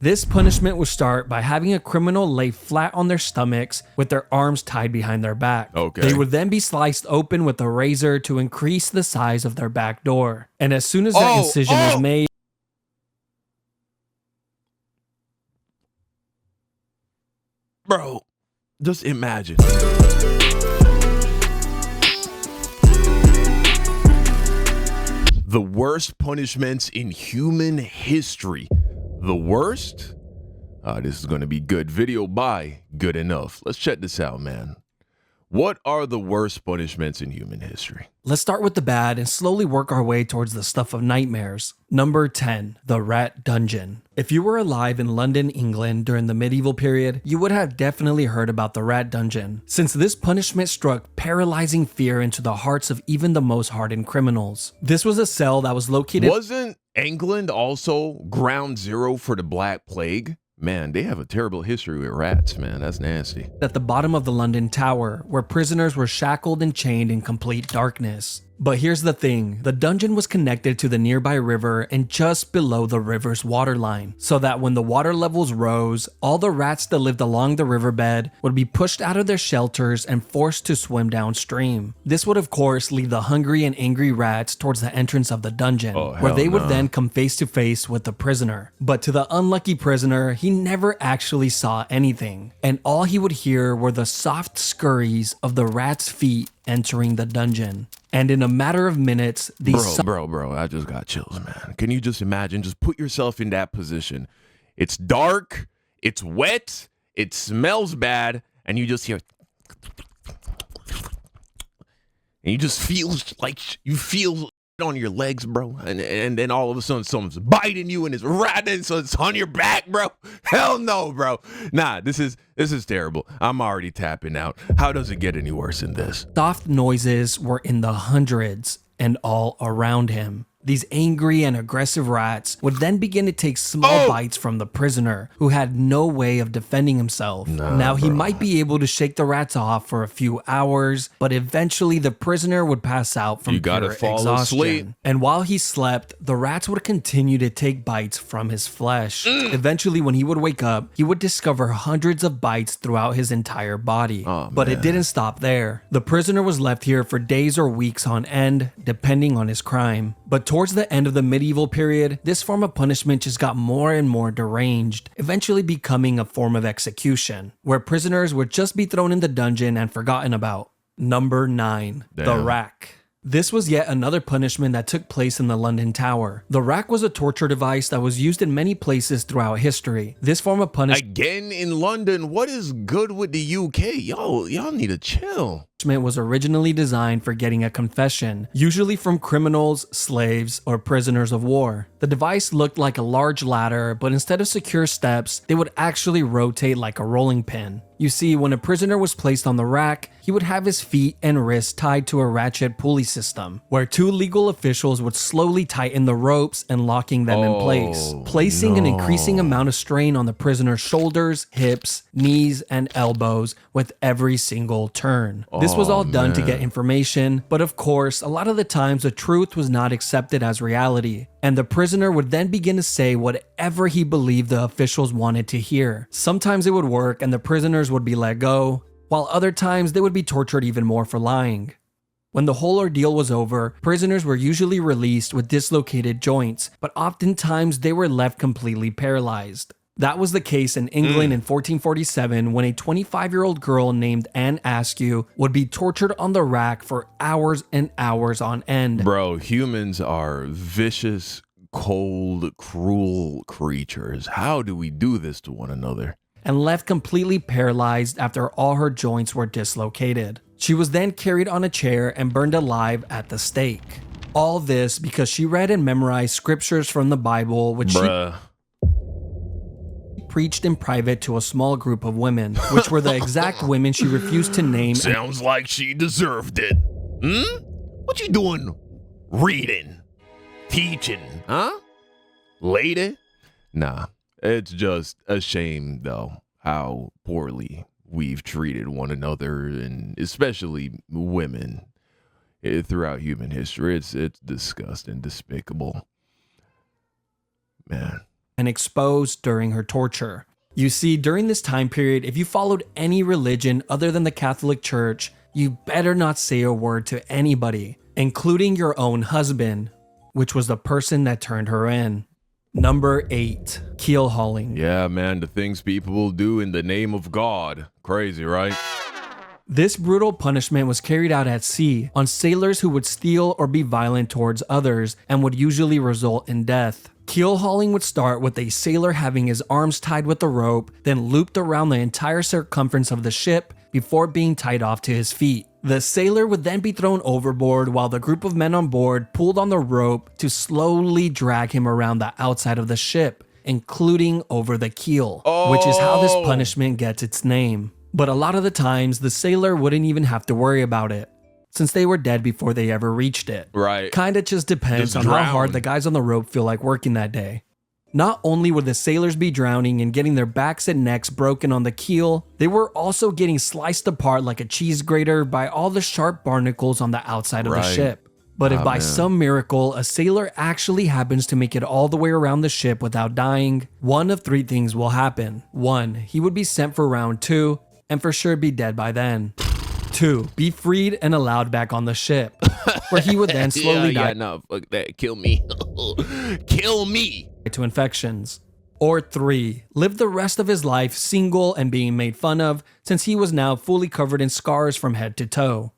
This punishment would start by having a criminal lay flat on their stomachs with their arms tied behind their back. Okay. They would then be sliced open with a razor to increase the size of their back door. And as soon as that incision was made, bro, just imagine. The worst punishments in human history. The worst? This is going to be good. Video by Good Enough. Let's check this out, man. What are the worst punishments in human history? let's start with the bad and slowly work our way towards the stuff of nightmares. Number 10, the Rat Dungeon. If you were alive in London, England during the medieval period, you would have definitely heard about the Rat Dungeon, since this punishment struck paralyzing fear into the hearts of even the most hardened criminals. This was a cell that was located— Wasn't England also ground zero for the Black Plague? Man, they have a terrible history with rats, man. That's nasty. at the bottom of the London Tower, where prisoners were shackled and chained in complete darkness. But here's the thing, the dungeon was connected to the nearby river and just below the river's waterline, so that when the water levels rose, all the rats that lived along the riverbed would be pushed out of their shelters and forced to swim downstream. This would of course lead the hungry and angry rats towards the entrance of the dungeon, where they would then come face to face with the prisoner. But to the unlucky prisoner, he never actually saw anything, and all he would hear were the soft scurries of the rats' feet entering the dungeon. And in a matter of minutes, these— Bro, I just got chills, man. Can you just imagine? Just put yourself in that position. It's dark, it's wet, it smells bad, and you just hear, and you just feel like you feel on your legs, bro, and then all of a sudden someone's biting you and it's ratting, so it's on your back, bro. Hell no, bro. Nah, this is terrible. I'm already tapping out. How does it get any worse than this? soft noises were in the hundreds and all around him. These angry and aggressive rats would then begin to take small bites from the prisoner, who had no way of defending himself. Now, he might be able to shake the rats off for a few hours, but eventually the prisoner would pass out from pure exhaustion. Asleep. And while he slept, the rats would continue to take bites from his flesh. Eventually, when he would wake up, he would discover hundreds of bites throughout his entire body. But it didn't stop there. The prisoner was left here for days or weeks on end, depending on his crime. But towards the end of the medieval period, this form of punishment just got more and more deranged, eventually becoming a form of execution, where prisoners would just be thrown in the dungeon and forgotten about. Number 9, the rack. This was yet another punishment that took place in the London Tower. The rack was a torture device that was used in many places throughout history. This form of punishment Again in London, what is good with the UK? Y'all need to chill. was originally designed for getting a confession, usually from criminals, slaves, or prisoners of war. The device looked like a large ladder, but instead of secure steps, they would actually rotate like a rolling pin. You see, when a prisoner was placed on the rack, he would have his feet and wrists tied to a ratchet pulley system, where two legal officials would slowly tighten the ropes and locking them in place, placing an increasing amount of strain on the prisoner's shoulders, hips, knees, and elbows with every single turn. This was all done to get information, but of course, a lot of the times the truth was not accepted as reality, and the prisoner would then begin to say whatever he believed the officials wanted to hear. Sometimes it would work and the prisoners would be let go, while other times they would be tortured even more for lying. When the whole ordeal was over, prisoners were usually released with dislocated joints, but oftentimes they were left completely paralyzed. That was the case in England in 1447 when a 25-year-old girl named Anne Askew would be tortured on the rack for hours and hours on end. Bro, humans are vicious, cold, cruel creatures. How do we do this to one another? And left completely paralyzed after all her joints were dislocated. She was then carried on a chair and burned alive at the stake. All this because she read and memorized scriptures from the Bible, which she preached in private to a small group of women, which were the exact women she refused to name. Sounds like she deserved it. What you doing? Reading? Teaching? Huh? Lady? Nah, it's just a shame, though, how poorly we've treated one another, and especially women, throughout human history. It's disgusting, despicable. Man. and exposed during her torture. You see, during this time period, if you followed any religion other than the Catholic Church, you better not say a word to anybody, including your own husband, which was the person that turned her in. Number 8, keel hauling. Yeah, man, the things people will do in the name of God. Crazy, right? This brutal punishment was carried out at sea on sailors who would steal or be violent towards others and would usually result in death. Keel hauling would start with a sailor having his arms tied with a rope, then looped around the entire circumference of the ship before being tied off to his feet. The sailor would then be thrown overboard while the group of men on board pulled on the rope to slowly drag him around the outside of the ship, including over the keel, which is how this punishment gets its name. But a lot of the times, the sailor wouldn't even have to worry about it, since they were dead before they ever reached it. Right. Kinda just depends on how hard the guys on the rope feel like working that day. Not only would the sailors be drowning and getting their backs and necks broken on the keel, they were also getting sliced apart like a cheese grater by all the sharp barnacles on the outside of the ship. But if by some miracle a sailor actually happens to make it all the way around the ship without dying, one of 3 things will happen. 1, he would be sent for round 2, and for sure be dead by then. 2, be freed and allowed back on the ship, where he would then slowly die. Yeah, no, fuck that. Kill me. Kill me. To infections. Or 3, live the rest of his life single and being made fun of, since he was now fully covered in scars from head to toe.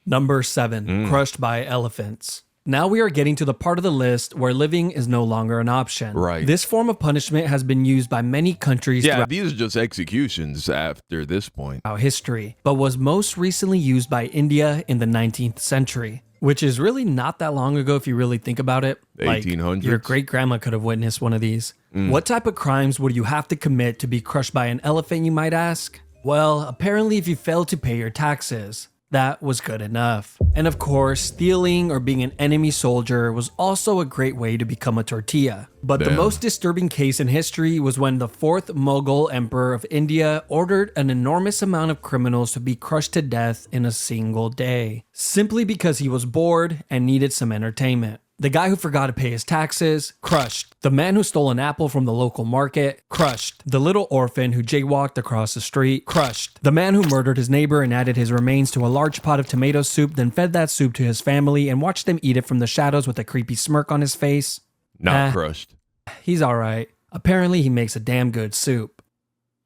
Number 7, crushed by elephants. Now we are getting to the part of the list where living is no longer an option. Right. This form of punishment has been used by many countries Yeah, these are just executions after this point. throughout history, but was most recently used by India in the 19th century, which is really not that long ago if you really think about it. Like, 1800s? your great-grandma could have witnessed one of these. What type of crimes would you have to commit to be crushed by an elephant, you might ask? Well, apparently if you failed to pay your taxes, that was good enough. And of course, stealing or being an enemy soldier was also a great way to become a tortilla. But the most disturbing case in history was when the 4th Mughal Emperor of India ordered an enormous amount of criminals to be crushed to death in a single day, simply because he was bored and needed some entertainment. The guy who forgot to pay his taxes, crushed. The man who stole an apple from the local market, crushed. The little orphan who jaywalked across the street, crushed. The man who murdered his neighbor and added his remains to a large pot of tomato soup, then fed that soup to his family and watched them eat it from the shadows with a creepy smirk on his face. Not crushed. He's alright. Apparently he makes a damn good soup.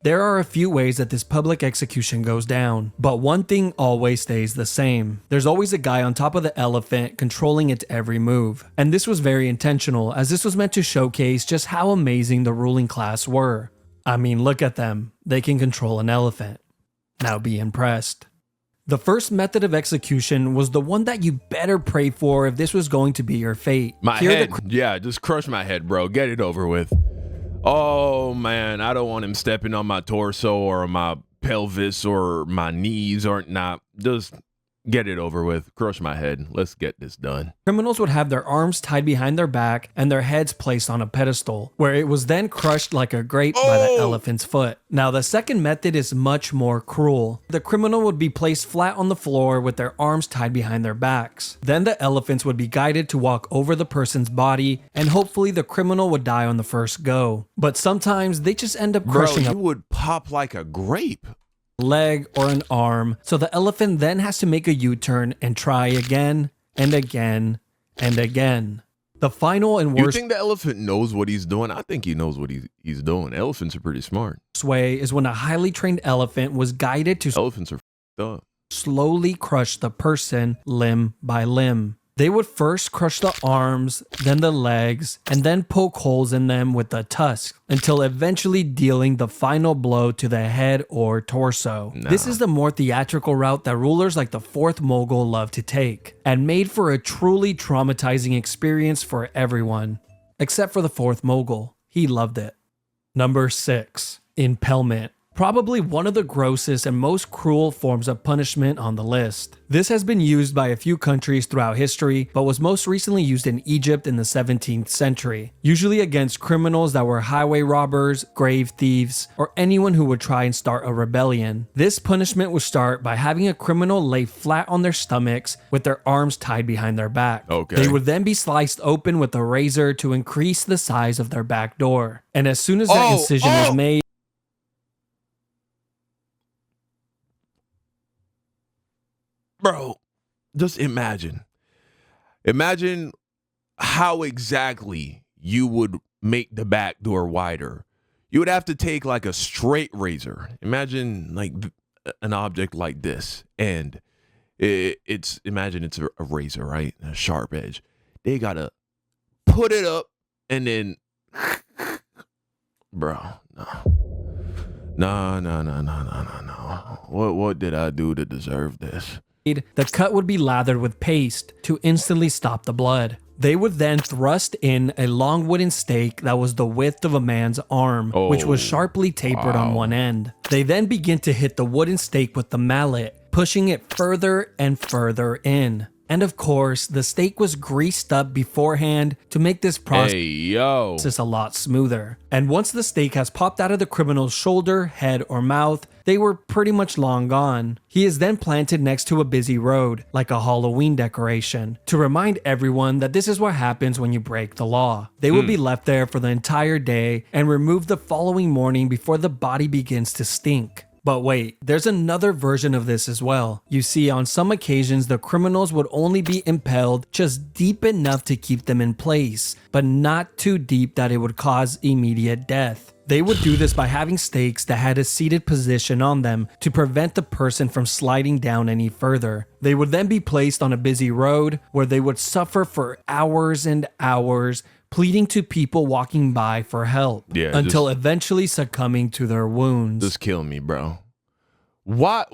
There are a few ways that this public execution goes down, but one thing always stays the same. There's always a guy on top of the elephant controlling its every move. And this was very intentional, as this was meant to showcase just how amazing the ruling class were. I mean, look at them. They can control an elephant. Now be impressed. The first method of execution was the one that you better pray for if this was going to be your fate. My head. Yeah, just crush my head, bro. Get it over with. Oh, man, I don't want him stepping on my torso or my pelvis or my knees or not. Just get it over with. Crush my head. Let's get this done. Criminals would have their arms tied behind their back and their heads placed on a pedestal, where it was then crushed like a grape by the elephant's foot. Now, the second method is much more cruel. The criminal would be placed flat on the floor with their arms tied behind their backs. Then the elephants would be guided to walk over the person's body, and hopefully the criminal would die on the first go. But sometimes they just end up crushing you would pop like a grape. Leg or an arm, so the elephant then has to make a U-turn and try again and again and again. The final and You worst think the elephant knows what he's doing? I think he knows what he's doing. Elephants are pretty smart. way is when a highly trained elephant was guided to Elephants are f***ed up. slowly crush the person limb by limb. They would first crush the arms, then the legs, and then poke holes in them with the tusk, until eventually dealing the final blow to the head or torso. This is the more theatrical route that rulers like the 4th Mughal love to take, and made for a truly traumatizing experience for everyone, except for the 4th Mughal. He loved it. Number 6. Impalement. probably one of the grossest and most cruel forms of punishment on the list. This has been used by a few countries throughout history, but was most recently used in Egypt in the 17th century, usually against criminals that were highway robbers, grave thieves, or anyone who would try and start a rebellion. This punishment would start by having a criminal lay flat on their stomachs with their arms tied behind their back. Okay. They would then be sliced open with a razor to increase the size of their back door. And as soon as that incision was made, Bro, just imagine. Imagine how exactly you would make the back door wider. You would have to take like a straight razor. Imagine like an object like this, and imagine it's a razor, right? A sharp edge. They gotta put it up and then, bro, no. What did I do to deserve this? the cut would be lathered with paste to instantly stop the blood. They would then thrust in a long wooden stake that was the width of a man's arm, which was sharply tapered on one end. They then begin to hit the wooden stake with the mallet, pushing it further and further in. And of course, the stake was greased up beforehand to make this process a lot smoother. And once the stake has popped out of the criminal's shoulder, head, or mouth, they were pretty much long gone. He is then planted next to a busy road, like a Halloween decoration, to remind everyone that this is what happens when you break the law. They will be left there for the entire day and removed the following morning before the body begins to stink. But wait, there's another version of this as well. You see, on some occasions, the criminals would only be impaled just deep enough to keep them in place, but not too deep that it would cause immediate death. They would do this by having stakes that had a seated position on them to prevent the person from sliding down any further. They would then be placed on a busy road where they would suffer for hours and hours, pleading to people walking by for help, until eventually succumbing to their wounds. Just kill me, bro. What?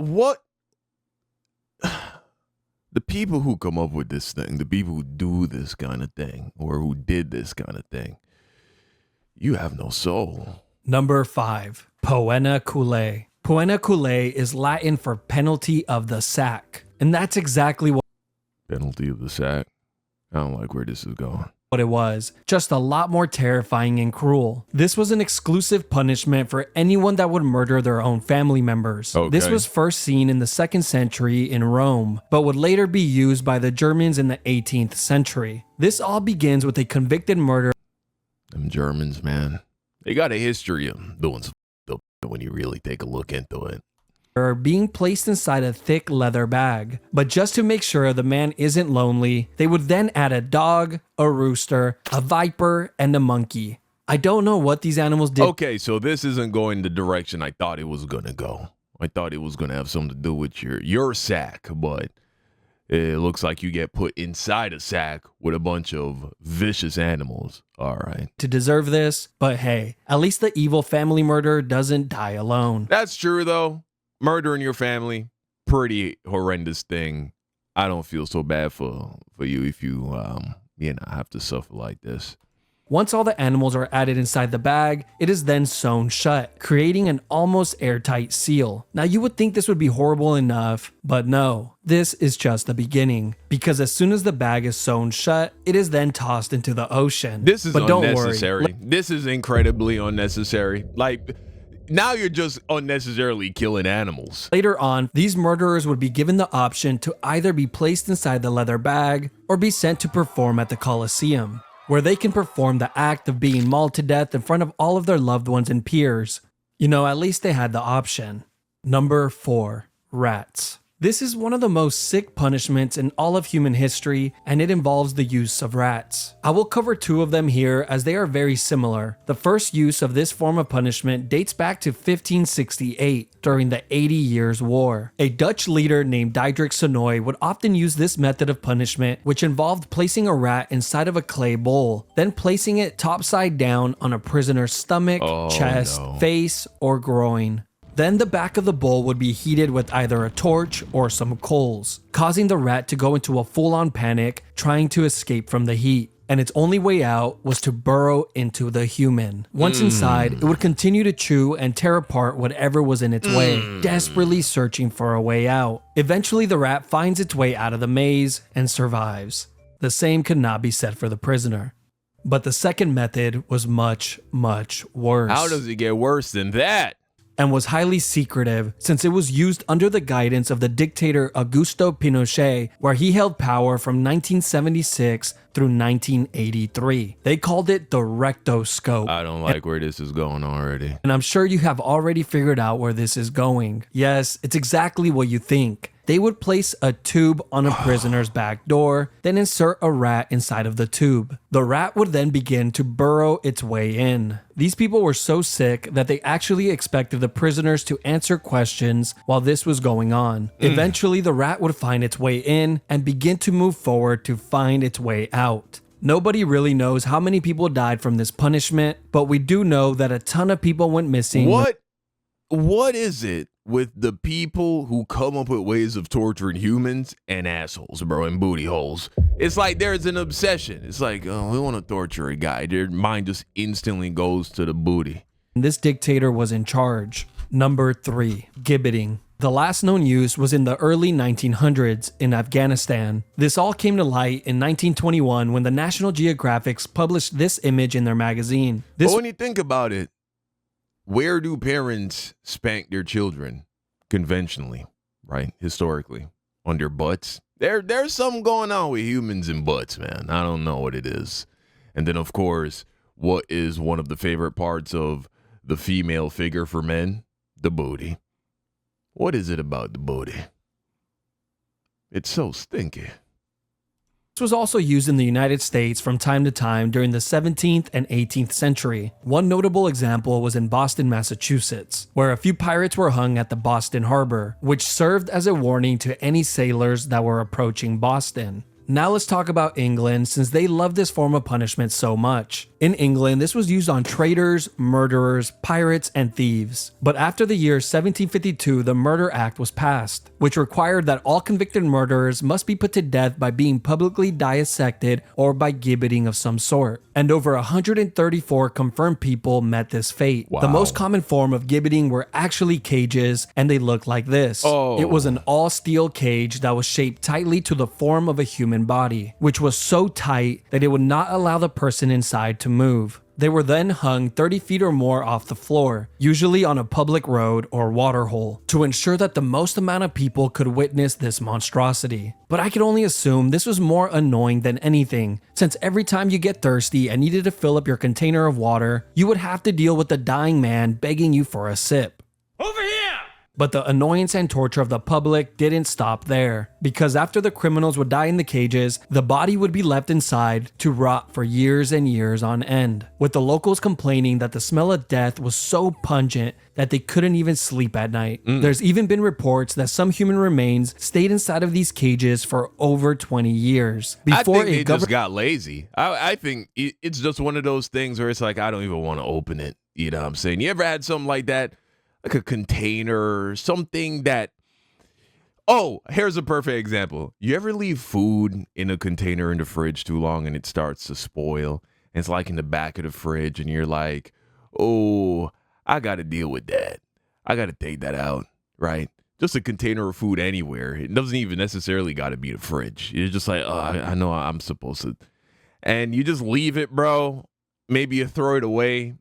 The people who come up with this thing, the people who do this kind of thing, or who did this kind of thing, you have no soul. Number 5. Poena culae. Poena culae is Latin for penalty of the sack. And that's exactly what Penalty of the sack? I don't like where this is going. It was, just a lot more terrifying and cruel. This was an exclusive punishment for anyone that would murder their own family members. This was first seen in the 2nd century in Rome, but would later be used by the Germans in the 18th century. This all begins with a convicted murderer. Them Germans, man. They got a history of doing some when you really take a look into it. Being placed inside a thick leather bag. But just to make sure the man isn't lonely, they would then add a dog, a rooster, a viper, and a monkey. I don't know what these animals did. Okay, so this isn't going the direction I thought it was gonna go. I thought it was gonna have something to do with your sack, but it looks like you get put inside a sack with a bunch of vicious animals. All right. To deserve this, but hey, at least the evil family murderer doesn't die alone. That's true though. Murdering your family, pretty horrendous thing. I don't feel so bad for you if you have to suffer like this. Once all the animals are added inside the bag, it is then sewn shut, creating an almost airtight seal. Now you would think this would be horrible enough, but no, this is just the beginning. Because as soon as the bag is sewn shut, it is then tossed into the ocean. This is but unnecessary. Don't worry. This is incredibly unnecessary. Like, now you're just unnecessarily killing animals. Later on, these murderers would be given the option to either be placed inside the leather bag or be sent to perform at the Colosseum, where they can perform the act of being mauled to death in front of all of their loved ones and peers. You know, at least they had the option. Number 4. Rats. This is one of the most sick punishments in all of human history, and it involves the use of rats. I will cover 2 of them here as they are very similar. The first use of this form of punishment dates back to 1568 during the 80 Years' War. A Dutch leader named Diederik Sonoy would often use this method of punishment, which involved placing a rat inside of a clay bowl, then placing it topside down on a prisoner's stomach, chest, face, or groin. Then the back of the bowl would be heated with either a torch or some coals, causing the rat to go into a full-on panic, trying to escape from the heat. and its only way out was to burrow into the human. Once inside, it would continue to chew and tear apart whatever was in its way, desperately searching for a way out. Eventually, the rat finds its way out of the maze and survives. The same could not be said for the prisoner. But the second method was much, much worse. How does it get worse than that? And was highly secretive since it was used under the guidance of the dictator Augusto Pinochet, where he held power from 1976 through 1983. They called it the rectoscope. I don't like where this is going already. And I'm sure you have already figured out where this is going. Yes, it's exactly what you think. They would place a tube on a prisoner's back door, then insert a rat inside of the tube. The rat would then begin to burrow its way in. These people were so sick that they actually expected the prisoners to answer questions while this was going on. Eventually, the rat would find its way in and begin to move forward to find its way out. Nobody really knows how many people died from this punishment, but we do know that a ton of people went missing. What is it with the people who come up with ways of torturing humans and assholes, bro, and booty holes? It's like there's an obsession. It's like, oh, we want to torture a guy. Their mind just instantly goes to the booty. This dictator was in charge. Number 3, gibbeting. The last known use was in the early 1900s in Afghanistan. This all came to light in 1921 when the National Geographic published this image in their magazine. But when you think about it, where do parents spank their children conventionally, right? Historically, on their butts? There's something going on with humans and butts, man. I don't know what it is. And then, of course, what is one of the favorite parts of the female figure for men? The booty. What is it about the booty? It's so stinky. This was also used in the United States from time to time during the 17th and 18th century. One notable example was in Boston, Massachusetts, where a few pirates were hung at the Boston Harbor, which served as a warning to any sailors that were approaching Boston. Now let's talk about England, since they love this form of punishment so much. In England, this was used on traitors, murderers, pirates, and thieves. But after the year 1752, the Murder Act was passed, which required that all convicted murderers must be put to death by being publicly dissected or by gibbeting of some sort. And over 134 confirmed people met this fate. Wow. The most common form of gibbeting were actually cages, and they looked like this. Oh. It was an all-steel cage that was shaped tightly to the form of a human body, which was so tight that it would not allow the person inside to move. They were then hung 30 feet or more off the floor, usually on a public road or waterhole, to ensure that the most amount of people could witness this monstrosity. But I could only assume this was more annoying than anything, since every time you get thirsty and needed to fill up your container of water, you would have to deal with the dying man begging you for a sip. Over here! But the annoyance and torture of the public didn't stop there, because after the criminals would die in the cages, the body would be left inside to rot for years and years on end, with the locals complaining that the smell of death was so pungent that they couldn't even sleep at night. There's even been reports that some human remains stayed inside of these cages for over 20 years. I think they just got lazy. I think it's just one of those things where it's like, I don't even want to open it. You know what I'm saying? You ever had something like that? Like a container, something that... Oh, here's a perfect example. You ever leave food in a container in the fridge too long and it starts to spoil? And it's like in the back of the fridge and you're like, oh, I got to deal with that. I got to take that out, right? Just a container of food anywhere. It doesn't even necessarily got to be the fridge. You're just like, oh, I know I'm supposed to. And you just leave it, bro. Maybe you throw it away.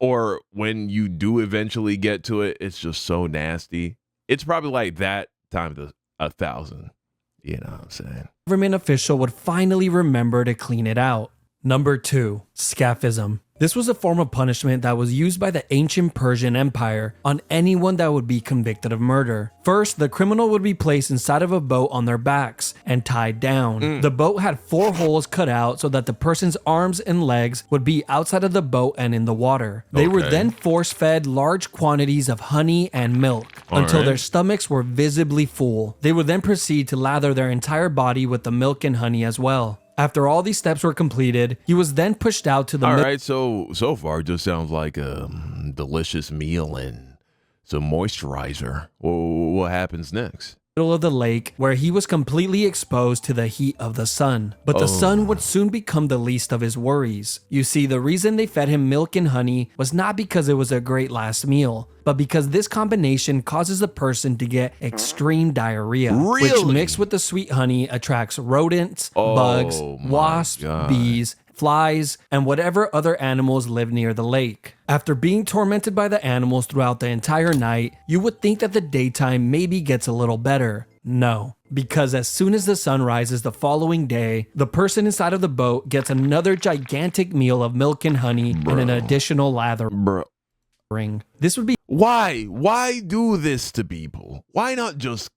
Or when you do eventually get to it, it's just so nasty. It's probably like that times 1,000. You know what I'm saying? Government official would finally remember to clean it out. Number 2, scaphism. This was a form of punishment that was used by the ancient Persian Empire on anyone that would be convicted of murder. First, the criminal would be placed inside of a boat on their backs and tied down. The boat had 4 holes cut out so that the person's arms and legs would be outside of the boat and in the water. They were then force-fed large quantities of honey and milk until their stomachs were visibly full. They would then proceed to lather their entire body with the milk and honey as well. After all these steps were completed, he was then pushed out to the... All right, so far it just sounds like a delicious meal and some moisturizer. What happens next? middle of the lake where he was completely exposed to the heat of the sun. But the sun would soon become the least of his worries. You see, the reason they fed him milk and honey was not because it was a great last meal, but because this combination causes the person to get extreme diarrhea, which Really? mixed with the sweet honey attracts rodents, bugs, my wasps, God. bees, flies, and whatever other animals live near the lake. After being tormented by the animals throughout the entire night, you would think that the daytime maybe gets a little better. No, because as soon as the sun rises the following day, the person inside of the boat gets another gigantic meal of milk and honey and an additional Bro. lathering. This would be Why? Why do this to people? Why not just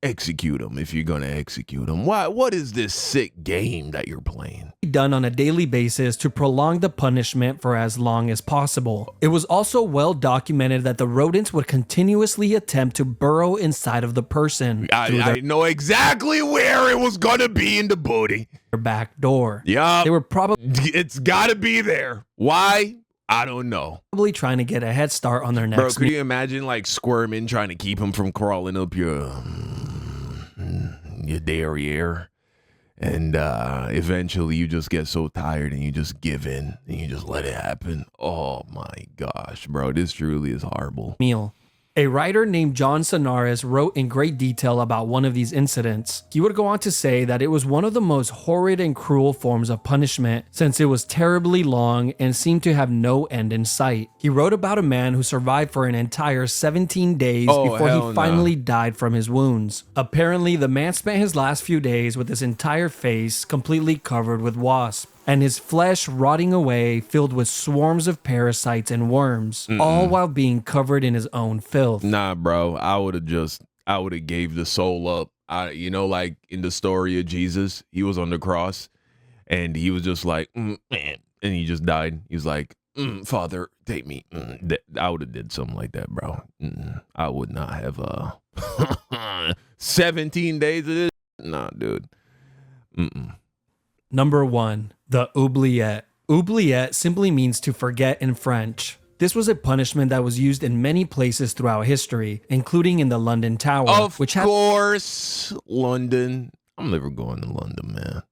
execute them if you're gonna execute them? Why? What is this sick game that you're playing? done on a daily basis to prolong the punishment for as long as possible. It was also well documented that the rodents would continuously attempt to burrow inside of the person through I know exactly where it was gonna be in the booty. their back door. Yeah, They were probably it's gotta be there. Why? I don't know. trying to get a head start on their Bro, next could meal. you imagine like squirming, trying to keep him from crawling up your derriere? And eventually you just get so tired and you just give in and you just let it happen. Oh my gosh, bro, this truly is horrible. A writer named John Sonaris wrote in great detail about one of these incidents. He would go on to say that it was one of the most horrid and cruel forms of punishment since it was terribly long and seemed to have no end in sight. He wrote about a man who survived for an entire 17 days before he finally died from his wounds. Apparently, the man spent his last few days with his entire face completely covered with wasps, and his flesh rotting away filled with swarms of parasites and worms, all while being covered in his own filth. Nah, bro, I would have gave the soul up. Like in the story of Jesus, he was on the cross and he was just like, man, and he just died. He was like, Father, take me. I would have did something like that, bro. I would not have 17 days of this. Nah, dude. Number 1. The oubliette. Oubliette simply means to forget in French. This was a punishment that was used in many places throughout history, including in the London Tower, Of which had course, London. I'm never going to London, man.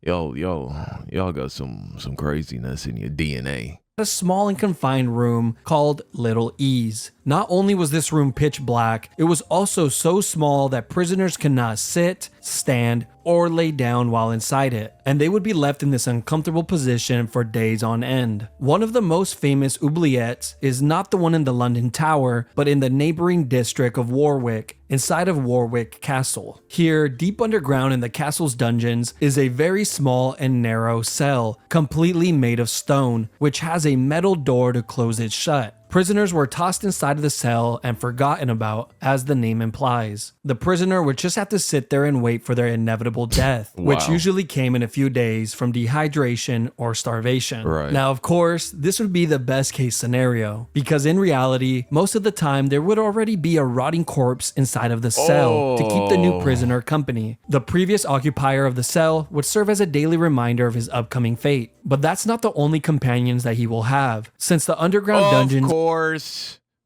Y'all got some craziness in your DNA. a small and confined room called Little Ease. Not only was this room pitch black, it was also so small that prisoners could not sit, stand, or lay down while inside it, and they would be left in this uncomfortable position for days on end. One of the most famous oubliettes is not the one in the London Tower, but in the neighboring district of Warwick, inside of Warwick Castle. Here, deep underground in the castle's dungeons, is a very small and narrow cell, completely made of stone, which has a metal door to close it shut. Prisoners were tossed inside of the cell and forgotten about, as the name implies. The prisoner would just have to sit there and wait for their inevitable death, which usually came in a few days from dehydration or starvation. Right. Now, of course, this would be the best case scenario, because in reality, most of the time there would already be a rotting corpse inside of the cell to keep the new prisoner company. The previous occupier of the cell would serve as a daily reminder of his upcoming fate. But that's not the only companions that he will have, since the underground dungeons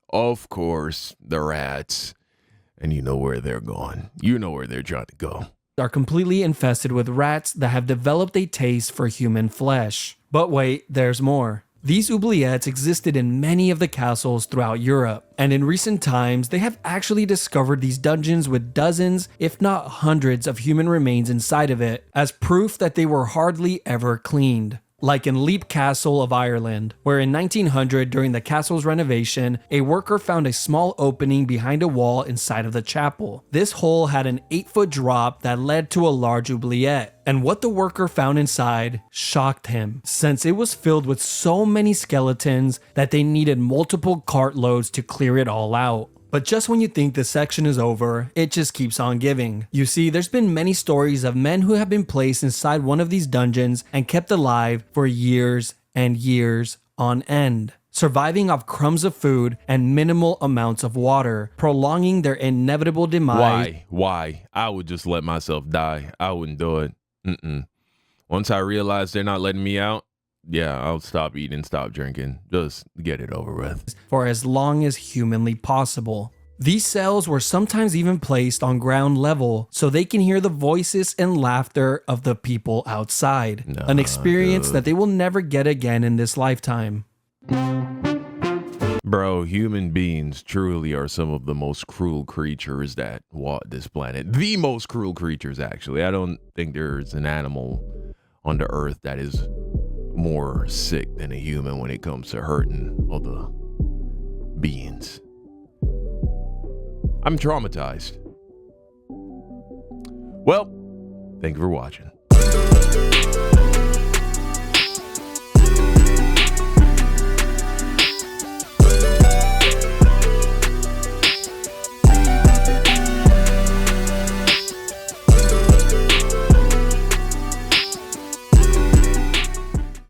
Of course, the rats. And you know where they're going. You know where they're trying to go. are completely infested with rats that have developed a taste for human flesh. But wait, there's more. These oubliettes existed in many of the castles throughout Europe, and in recent times they have actually discovered these dungeons with dozens, if not hundreds, of human remains inside of it, as proof that they were hardly ever cleaned. Like in Leap Castle of Ireland, where in 1900, during the castle's renovation, a worker found a small opening behind a wall inside of the chapel. This hole had an 8-foot drop that led to a large oubliette, and what the worker found inside shocked him, since it was filled with so many skeletons that they needed multiple cartloads to clear it all out. But just when you think this section is over, it just keeps on giving. You see, there's been many stories of men who have been placed inside one of these dungeons and kept alive for years and years on end, surviving off crumbs of food and minimal amounts of water, prolonging their inevitable demise. Why? I would just let myself die. I wouldn't do it. Once I realize they're not letting me out, yeah, I'll stop eating, stop drinking. Just get it over with. For as long as humanly possible. These cells were sometimes even placed on ground level so they can hear the voices and laughter of the people outside, an experience that they will never get again in this lifetime. Bro, human beings truly are some of the most cruel creatures that walk this planet. The most cruel creatures, actually. I don't think there's an animal on the earth that is more sick than a human when it comes to hurting other beings. I'm traumatized. Well, thank you for watching.